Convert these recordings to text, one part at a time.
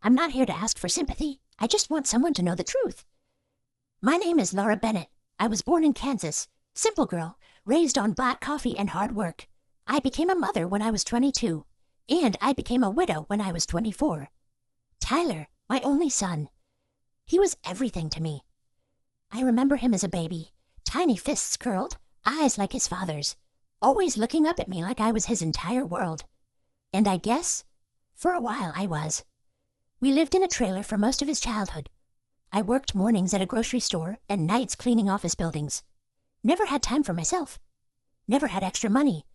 I'm not here to ask for sympathy. I just want someone to know the truth. My name is Laura Bennett. I was born in Kansas. Simple girl, raised on black coffee and hard work. I became a mother when I was 22, and I became a widow when I was 24. Tyler, my only son. He was everything to me. I remember him as a baby, tiny fists curled, eyes like his father's, always looking up at me like I was his entire world. And I guess, for a while I was. We lived in a trailer for most of his childhood. I worked mornings at a grocery store and nights cleaning office buildings. Never had time for myself. Never had extra money.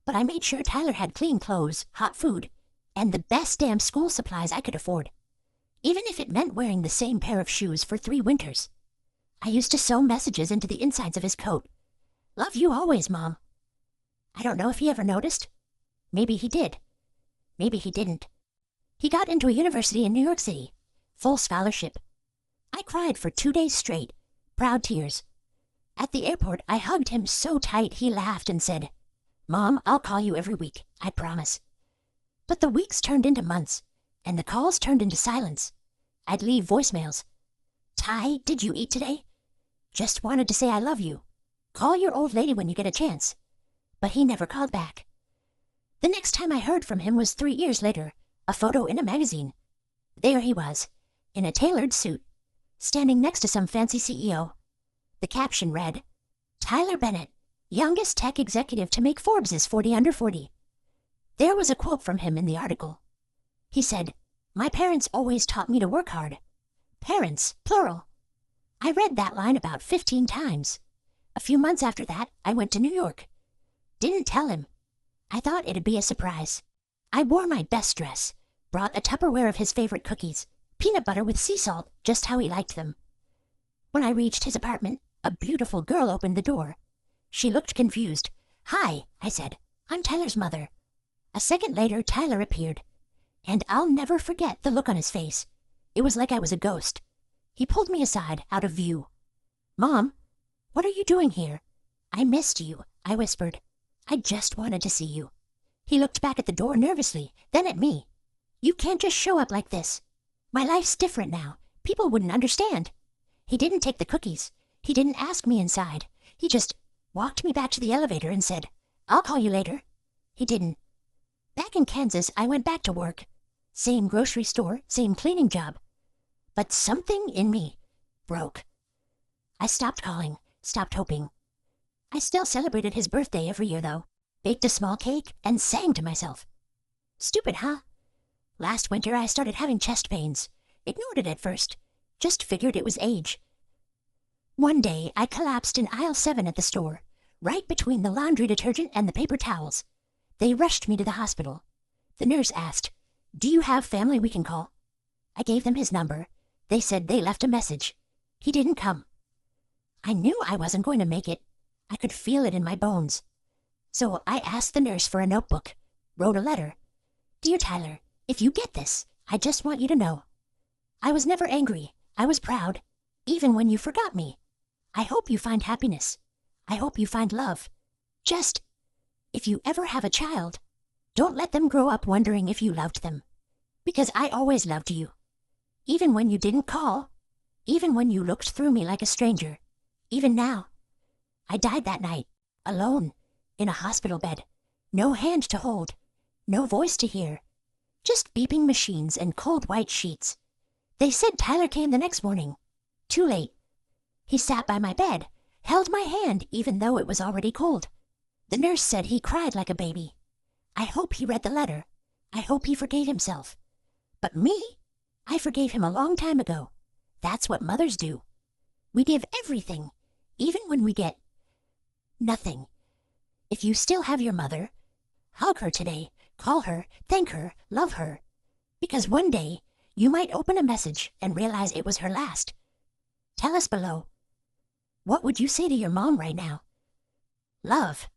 But I made sure Tyler had clean clothes, hot food, and the best damn school supplies I could afford. Even if it meant wearing the same pair of shoes for 3 winters. I used to sew messages into the insides of his coat. Love you always, Mom. I don't know if he ever noticed. Maybe he did. Maybe he didn't. He got into a university in New York City. Full scholarship. I cried for 2 days straight. Proud tears. At the airport, I hugged him so tight he laughed and said, Mom, I'll call you every week. I promise. But the weeks turned into months, and the calls turned into silence. I'd leave voicemails. Ty, did you eat today? Just wanted to say I love you. Call your old lady when you get a chance. But he never called back. The next time I heard from him was 3 years later, a photo in a magazine. There he was, in a tailored suit, standing next to some fancy CEO. The caption read, Tyler Bennett, youngest tech executive to make Forbes' 40 Under 40. There was a quote from him in the article. He said, My parents always taught me to work hard. Parents, plural. I read that line about 15 times. A few months after that, I went to New York. Didn't tell him. I thought it'd be a surprise. I wore my best dress, brought a Tupperware of his favorite cookies, peanut butter with sea salt, just how he liked them. When I reached his apartment, a beautiful girl opened the door. She looked confused. Hi, I said. I'm Tyler's mother. A second later, Tyler appeared. And I'll never forget the look on his face. It was like I was a ghost. He pulled me aside, out of view. Mom, what are you doing here? I missed you, I whispered. I just wanted to see you. He looked back at the door nervously, then at me. You can't just show up like this. My life's different now. People wouldn't understand. He didn't take the cookies. He didn't ask me inside. He just walked me back to the elevator and said, I'll call you later. He didn't. Back in Kansas, I went back to work. Same grocery store, same cleaning job. But something in me broke. I stopped calling, stopped hoping. I still celebrated his birthday every year, though. Baked a small cake and sang to myself. Stupid, huh? Last winter, I started having chest pains. Ignored it at first. Just figured it was age. One day, I collapsed in aisle 7 at the store, right between the laundry detergent and the paper towels. They rushed me to the hospital. The nurse asked, Do you have family we can call? I gave them his number. They said they left a message. He didn't come. I knew I wasn't going to make it. I could feel it in my bones. So I asked the nurse for a notebook, wrote a letter. Dear Tyler, if you get this, I just want you to know. I was never angry. I was proud, even when you forgot me. I hope you find happiness. I hope you find love. Just, if you ever have a child, don't let them grow up wondering if you loved them. Because I always loved you. Even when you didn't call. Even when you looked through me like a stranger. Even now. I died that night, alone, in a hospital bed. No hand to hold. No voice to hear. Just beeping machines and cold white sheets. They said Tyler came the next morning. Too late. He sat by my bed, held my hand even though it was already cold. The nurse said he cried like a baby. I hope he read the letter. I hope he forgave himself. But me? I forgave him a long time ago. That's what mothers do. We give everything, even when we get nothing. If you still have your mother, hug her today, call her, thank her, love her. Because one day, you might open a message and realize it was her last. Tell us below. What would you say to your mom right now? Love.